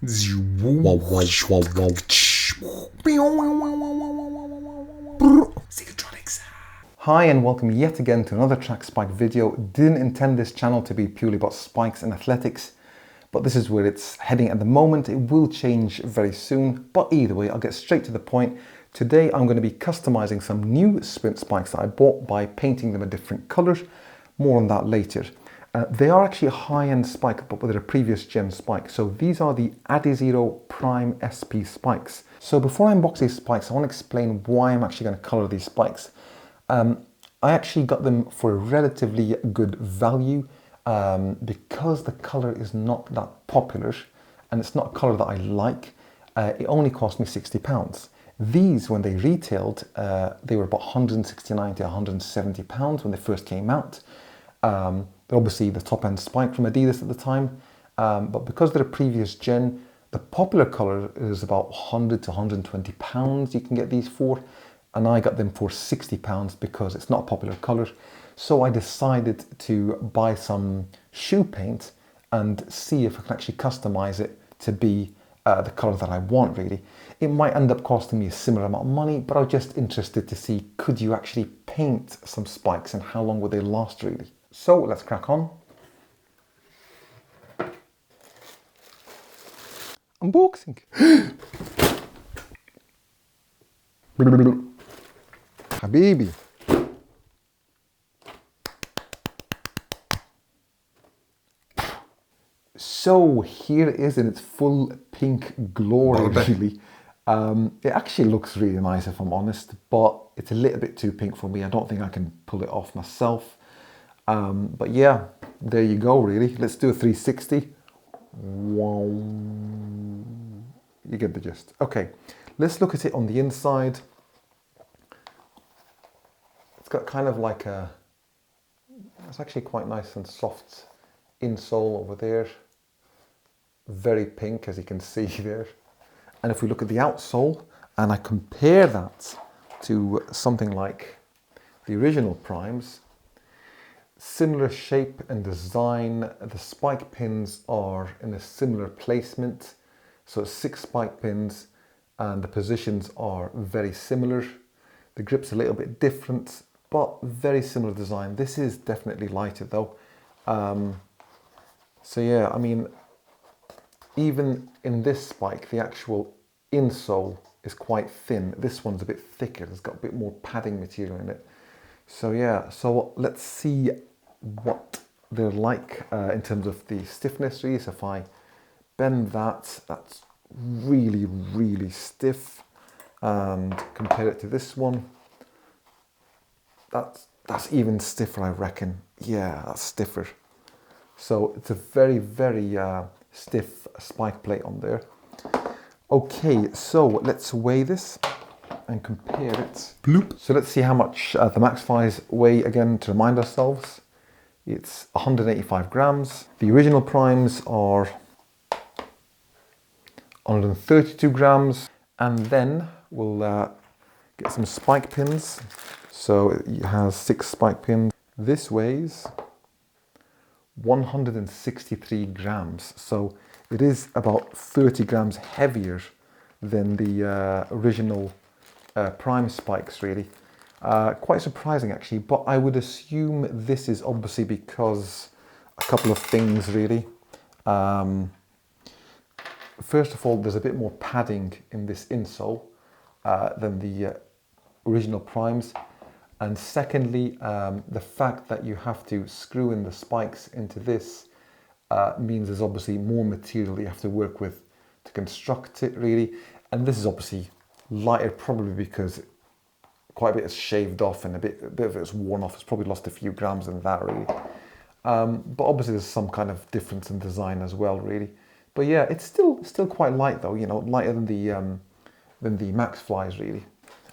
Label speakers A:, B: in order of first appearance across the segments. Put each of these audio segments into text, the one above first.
A: Hi and welcome yet again to another track spike video. Didn't intend this channel to be purely about spikes and athletics, but this is where it's heading at the moment. It will change very soon, but either way, I'll get straight to the point. Today I'm going to be customizing some new sprint spikes that I bought by painting them a different colour. More on that later. They are actually a high-end spike, but they're a previous gen spike. So these are the Adidas Prime SP spikes. So before I unbox these spikes, I want to explain why I'm actually going to colour these spikes. I actually got them for a relatively good value because the colour is not that popular and it's not a colour that I like. It only cost me £60. These, when they retailed, they were about £169 to £170 when they first came out. They're obviously the top end spike from Adidas at the time, but because they're a previous gen, the popular colour is about £100 to £120 you can get these for, and I got them for £60 because it's not a popular colour. So I decided to buy some shoe paint and see if I can actually customise it to be the colour that I want, really. It might end up costing me a similar amount of money, but I was just interested to see, could you actually paint some spikes and how long would they last, really? So let's crack on. Unboxing. Habibi. So here it is in its full pink glory, really. It actually looks really nice if I'm honest, but it's a little bit too pink for me. I don't think I can pull it off myself. But yeah, there you go, really. Let's do a 360. Wow. You get the gist. Okay, let's look at it on the inside. It's got kind of like a, it's actually quite nice and soft insole over there. Very pink, as you can see there. And if we look at the outsole and I compare that to something like the original Primes, similar shape and design, the spike pins are in a similar placement. So 6 spike pins and the positions are very similar. The grip's a little bit different, but very similar design. This is definitely lighter though. So yeah, I mean, even in this spike, the actual insole is quite thin. This one's a bit thicker. It's got a bit more padding material in it. So yeah, so let's see what they're like in terms of the stiffness, really. So if I bend that, that's really, really stiff, and compare it to this one, that's even stiffer, I reckon. Yeah, that's stiffer. So it's a very, very stiff spike plate on there. Okay, so let's weigh this and compare it. Bloop. So let's see how much the Max Flies weigh again to remind ourselves. It's 185 grams. The original Primes are 132 grams. And then we'll get some spike pins. So it has 6 spike pins. This weighs 163 grams. So it is about 30 grams heavier than the original Prime spikes, really. Quite surprising actually, but I would assume this is obviously because a couple of things, really. First of all, there's a bit more padding in this insole than the original Primes. And secondly, the fact that you have to screw in the spikes into this means there's obviously more material that you have to work with to construct it, really. And this is obviously lighter, probably because quite a bit is shaved off and a bit of it's worn off. It's probably lost a few grams in that, really. But obviously there's some kind of difference in design as well, really. But yeah, it's still quite light though, you know, lighter than the Max Flies, really.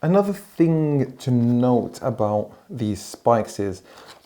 A: Another thing to note about these spikes is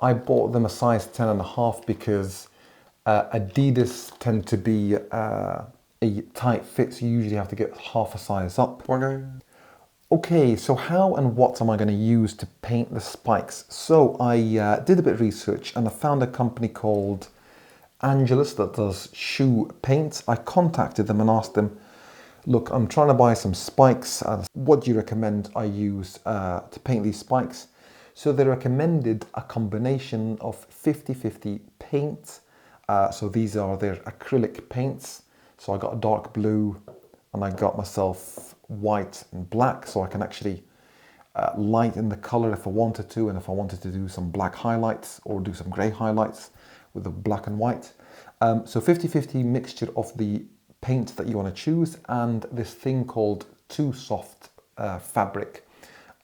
A: I bought them a size 10.5 because Adidas tend to be a tight fit, so you usually have to get half a size up. Okay, so how and what am I going to use to paint the spikes? So I did a bit of research and I found a company called Angelus that does shoe paint. I contacted them and asked them, look, I'm trying to buy some spikes. What do you recommend I use to paint these spikes? So they recommended a combination of 50-50 paint. So these are their acrylic paints. So I got a dark blue and I got myself white and black, so I can actually lighten the color if I wanted to, and if I wanted to do some black highlights or do some gray highlights with the black and white. So 50-50 mixture of the paint that you want to choose and this thing called Too Soft fabric.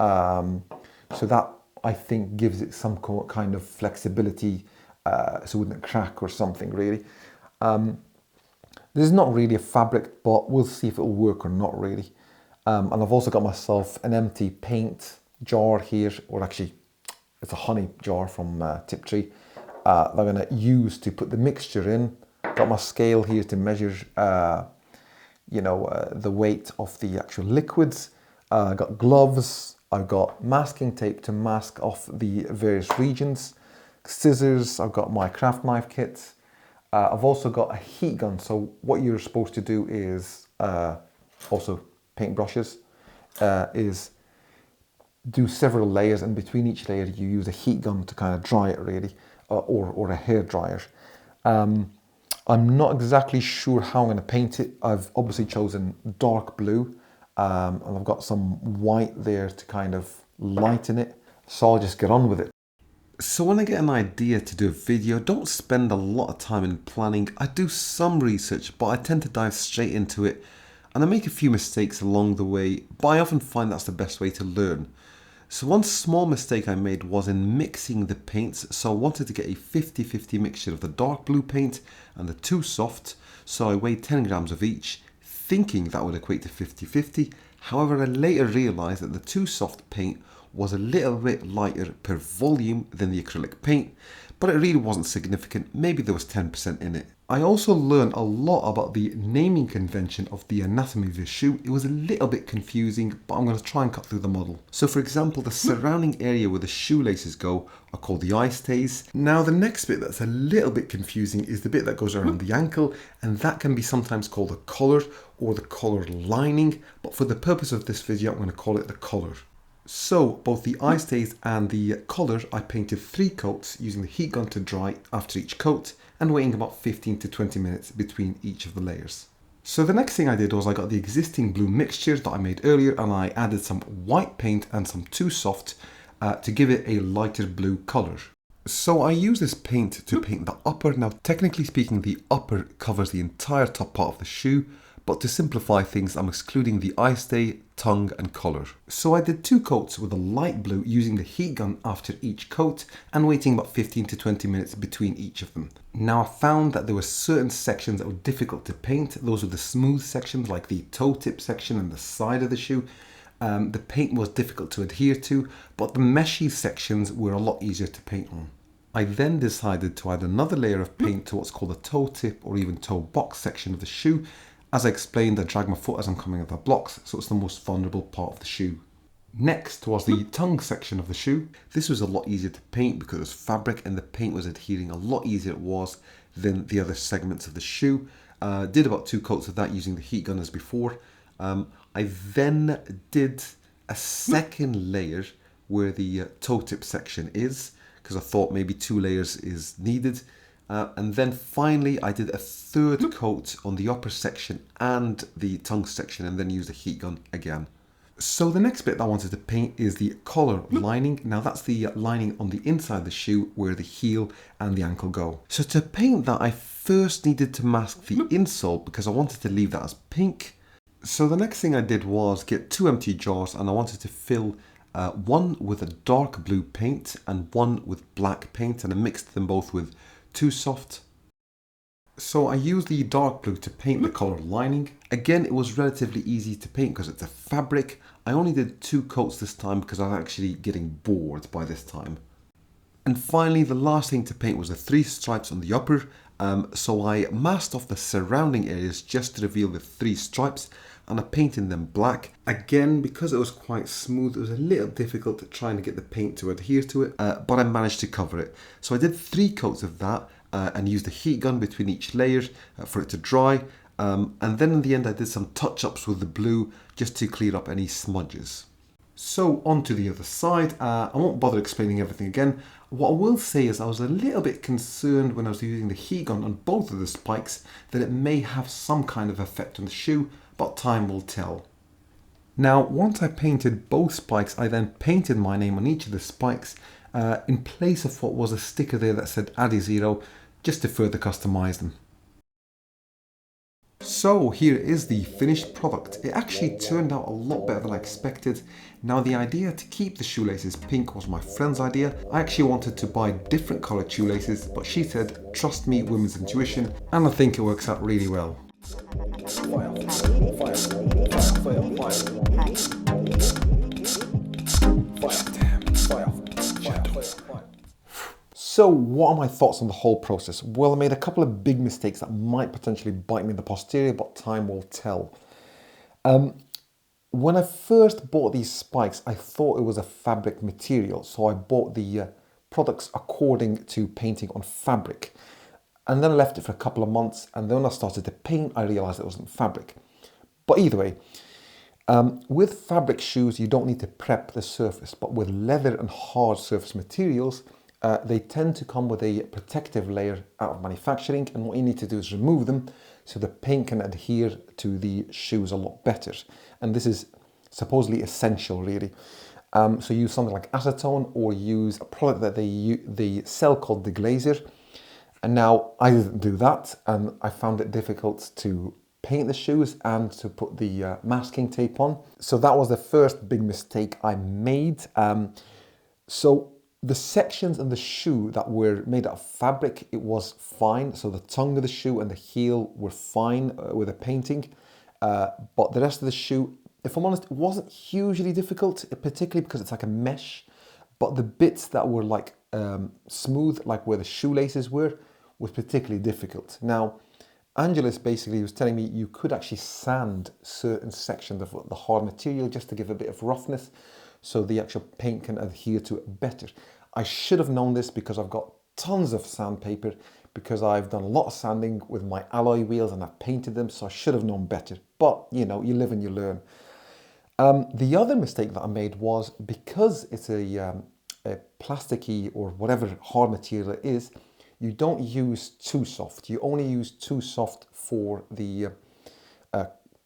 A: So that, I think, gives it some kind of flexibility so it wouldn't crack or something, really. This is not really a fabric, but we'll see if it'll work or not, really. And I've also got myself an empty paint jar here, or actually it's a honey jar from Tiptree that I'm going to use to put the mixture in. Got my scale here to measure the weight of the actual liquids. I've got gloves, I've got masking tape to mask off the various regions, scissors, I've got my craft knife kit. I've also got a heat gun, so what you're supposed to do is, also paintbrushes, is do several layers, and between each layer you use a heat gun to kind of dry it, really, or a hair dryer. I'm not exactly sure how I'm going to paint it. I've obviously chosen dark blue, and I've got some white there to kind of lighten it, so I'll just get on with it. So when I get an idea to do a video, don't spend a lot of time in planning. I do some research, but I tend to dive straight into it, and I make a few mistakes along the way, but I often find that's the best way to learn. So one small mistake I made was in mixing the paints. So I wanted to get a 50-50 mixture of the dark blue paint and the Too Soft, so I weighed 10 grams of each, thinking that would equate to 50-50. However, I later realised that the Too Soft paint was a little bit lighter per volume than the acrylic paint, but it really wasn't significant. Maybe there was 10% in it. I also learned a lot about the naming convention of the anatomy of the shoe. It was a little bit confusing, but I'm going to try and cut through the model. So for example, the surrounding area where the shoelaces go are called the eye stays. Now the next bit that's a little bit confusing is the bit that goes around the ankle, and that can be sometimes called the collar or the collar lining, but for the purpose of this video I'm going to call it the collar. So both the eye stays and the collar, I painted 3 coats using the heat gun to dry after each coat and waiting about 15 to 20 minutes between each of the layers. So the next thing I did was I got the existing blue mixture that I made earlier, and I added some white paint and some Too Soft to give it a lighter blue colour. So I use this paint to paint the upper. Now technically speaking, the upper covers the entire top part of the shoe, but to simplify things, I'm excluding the eye stay, tongue and collar. So I did 2 coats with a light blue using the heat gun after each coat and waiting about 15 to 20 minutes between each of them. Now I found that there were certain sections that were difficult to paint. Those were the smooth sections like the toe tip section and the side of the shoe. The paint was difficult to adhere to, but the meshy sections were a lot easier to paint on. I then decided to add another layer of paint to what's called the toe tip or even toe box section of the shoe. As I explained, I drag my foot as I'm coming over blocks, so it's the most vulnerable part of the shoe. Next was the tongue section of the shoe. This was a lot easier to paint because it was fabric and the paint was adhering a lot easier it was than the other segments of the shoe. Did about 2 coats of that using the heat gun as before. I then did a second layer where the toe tip section is, because I thought maybe 2 layers is needed. And then finally I did a 3rd coat on the upper section and the tongue section, and then used the heat gun again. So the next bit that I wanted to paint is the collar lining. Now that's the lining on the inside of the shoe where the heel and the ankle go. So to paint that, I first needed to mask the insole because I wanted to leave that as pink. So the next thing I did was get 2 empty jars, and I wanted to fill one with a dark blue paint and one with black paint, and I mixed them both with Too Soft. So I used the dark blue to paint the collar lining. Again, it was relatively easy to paint because it's a fabric. I only did 2 coats this time because I was actually getting bored by this time. And finally, the last thing to paint was the 3 stripes on the upper. So I masked off the surrounding areas just to reveal the 3 stripes, and I painted them black. Again, because it was quite smooth, it was a little difficult trying to get the paint to adhere to it, but I managed to cover it. So I did 3 coats of that. and used a heat gun between each layer for it to dry. And then in the end I did some touch-ups with the blue just to clear up any smudges. So on to the other side. I won't bother explaining everything again. What I will say is I was a little bit concerned when I was using the heat gun on both of the spikes that it may have some kind of effect on the shoe, but time will tell. Now, once I painted both spikes, I then painted my name on each of the spikes in place of what was a sticker there that said Addi0, just to further customize them. So here is the finished product. It actually turned out a lot better than I expected. Now the idea to keep the shoelaces pink was my friend's idea. I actually wanted to buy different coloured shoelaces, but she said, trust me, women's intuition, and I think it works out really well. So what are my thoughts on the whole process? Well, I made a couple of big mistakes that might potentially bite me in the posterior, but time will tell. When I first bought these spikes, I thought it was a fabric material. So I bought the products according to painting on fabric. And then I left it for a couple of months. And then when I started to paint, I realized it wasn't fabric. But either way, with fabric shoes, you don't need to prep the surface. But with leather and hard surface materials, they tend to come with a protective layer out of manufacturing, and what you need to do is remove them so the paint can adhere to the shoes a lot better. And this is supposedly essential, really. So use something like acetone or use a product that they sell called Deglazer. And now I didn't do that, and I found it difficult to paint the shoes and to put the masking tape on. So that was the first big mistake I made. So the sections in the shoe that were made out of fabric, it was fine. So the tongue of the shoe and the heel were fine with the painting. But the rest of the shoe, if I'm honest, it wasn't hugely difficult, particularly because it's like a mesh. But the bits that were like smooth, like where the shoelaces were, was particularly difficult. Now, Angelus basically was telling me you could actually sand certain sections of the hard material just to give a bit of roughness so the actual paint can adhere to it better. I should have known this because I've got tons of sandpaper, because I've done a lot of sanding with my alloy wheels and I've painted them, so I should have known better. But, you know, you live and you learn. The other mistake that I made was, because it's a plasticky or whatever hard material it is, you don't use too soft. You only use too soft for the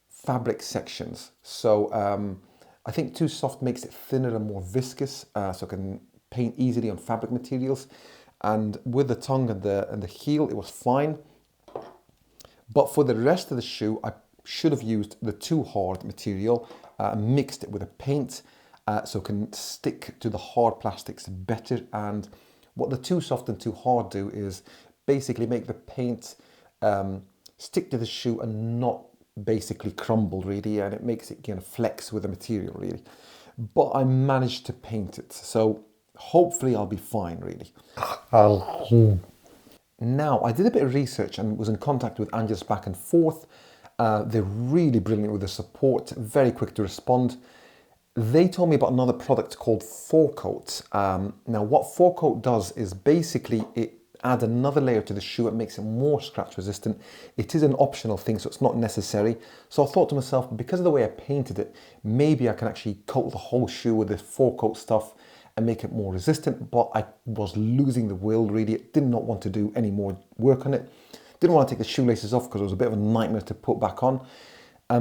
A: fabric sections. So I think too soft makes it thinner and more viscous, so it can paint easily on fabric materials. And with the tongue and the heel, it was fine. But for the rest of the shoe, I should have used the too hard material, mixed it with a paint, so it can stick to the hard plastics better. And what the too soft and too hard do is basically make the paint stick to the shoe and not basically crumble, really, and it makes it kind of flex with the material, really. But I managed to paint it, so hopefully I'll be fine, really. Now, I did a bit of research and was in contact with Angelus back and forth. They're really brilliant with the support, very quick to respond. They told me about another product called 4Coat. Now, what 4Coat does is basically it adds another layer to the shoe. It makes it more scratch resistant. It is an optional thing, so it's not necessary. So I thought to myself, because of the way I painted it, maybe I can actually coat the whole shoe with this 4Coat stuff and make it more resistant. But I was losing the will, really. I did not want to do any more work on it. Didn't want to take the shoelaces off because it was a bit of a nightmare to put back on.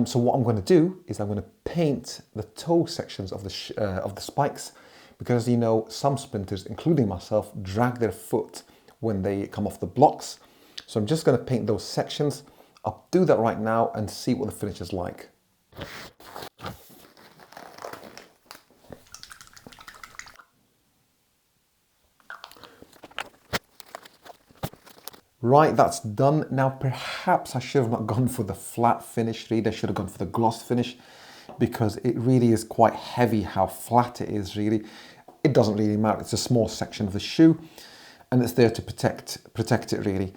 A: So what I'm going to do is I'm going to paint the toe sections of the spikes, because, you know, some sprinters, including myself, drag their foot when they come off the blocks. So I'm just going to paint those sections. I'll do that right now and see what the finish is like. Right, that's done. Now, perhaps I should have not gone for the flat finish, really. I should have gone for the gloss finish, because it really is quite heavy how flat it is, really. It doesn't really matter. It's a small section of the shoe, and it's there to protect it, really.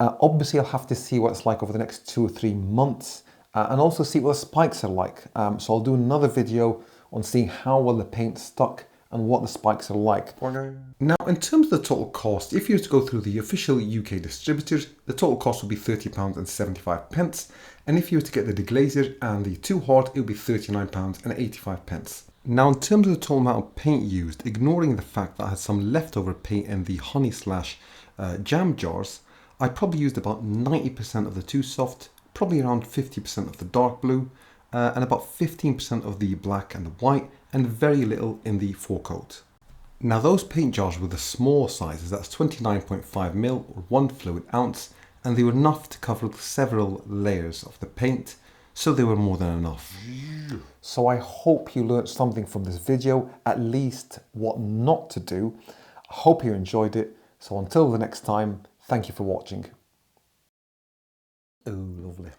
A: Obviously, I'll have to see what it's like over the next 2 or 3 months, and also see what the spikes are like. So I'll do another video on seeing how well the paint stuck and what the spikes are like. Now, in terms of the total cost, if you were to go through the official UK distributors, the total cost would be £30.75, and if you were to get the Deglazer and the Too Hot, it would be £39.85. Now, in terms of the total amount of paint used, ignoring the fact that I had some leftover paint in the honey slash jam jars, I probably used about 90% of the Too Soft, probably around 50% of the dark blue, and about 15% of the black and the white, and very little in the forecoat. Now, those paint jars were the small sizes, that's 29.5ml or 1 fluid ounce, and they were enough to cover several layers of the paint, so they were more than enough. So I hope you learned something from this video, at least what not to do. I hope you enjoyed it. So until the next time, thank you for watching. Oh, lovely.